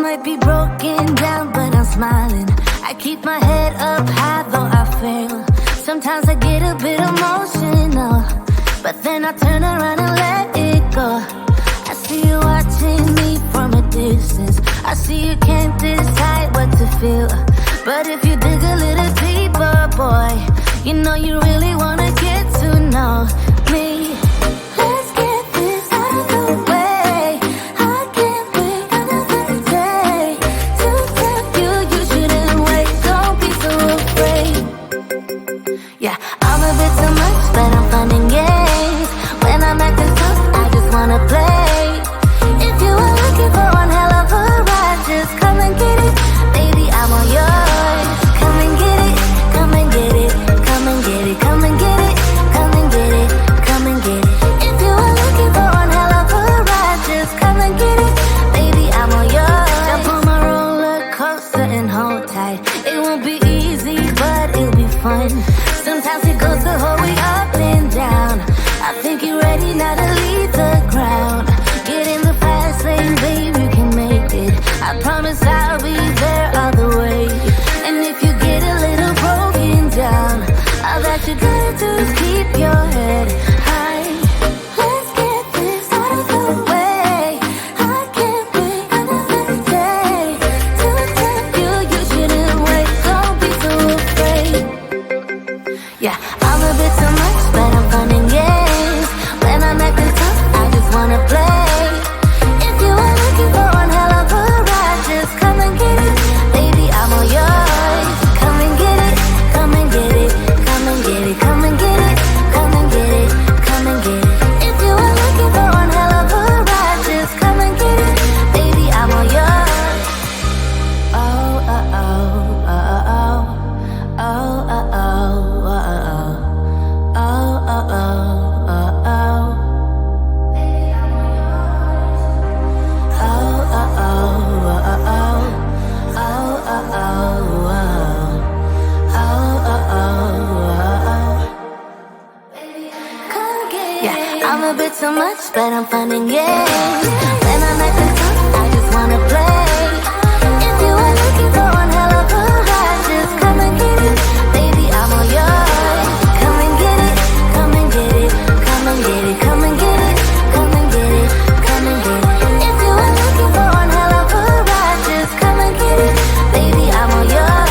might be broken down, but I'm smiling. I keep my head up high, though I fail. Sometimes I get a bit emotional, but then I turn around and let it go. I see you watching me from a distance. I see you can't decide what to feel, but if you dig a little deeper, boy, you know you really wanna get to know me. Let's get this out of the way. I can't wait another day to tell you you shouldn't wait. Don't be so afraid. Yeah, I'm a bit too much, but I'm fun and games. When I'm acting tough, I just wanna play. If you were looking for one hell of a ride, just come and get it. Baby, I'm all yours. Come and get it, come and get it, come and get it, come and get it, come and get it, come and get it. If you were looking for one hell of a ride, just come and get it. Baby, I'm all yours. Jump on my roller coaster and hold tight. It won't be easy, but it'll be fun. Sometimes it goes the whole way up and down. I think you're ready now to leave the ground. Get in the fast lane, babe, you can make it. I promise I'll be there all the way. And if you get a little broken down, all that you gotta do is keep your head high. Let's get this out of the way. I can't wait another day to tell you you shouldn't wait. Don't be so afraid. Yeah, I'm a bit too much, but I'm fun and games. When I'm acting tough, I just wanna play. If you were looking for one hell of a ride, just come and get it. Baby, I'm all yours. Come and get it, come and get it, come and get it, come and get it, come and get it, come and get it. If you were looking for one hell of a ride, just come and get it. Baby, I'm all yours. Oh, oh, oh, oh, oh, oh, oh, oh, oh, oh, oh, oh, oh, oh. I'm a bit too much, but I'm fun and games. When I'm acting tough, I just wanna play. If you were looking for one hell of a ride, just come and get it. Baby, I'm all yours. Come and get it, come and get it, come and get it, come and get it, come and get it, come and get it. If you were looking for one hell of a ride, just come and get it. Baby, I'm all yours.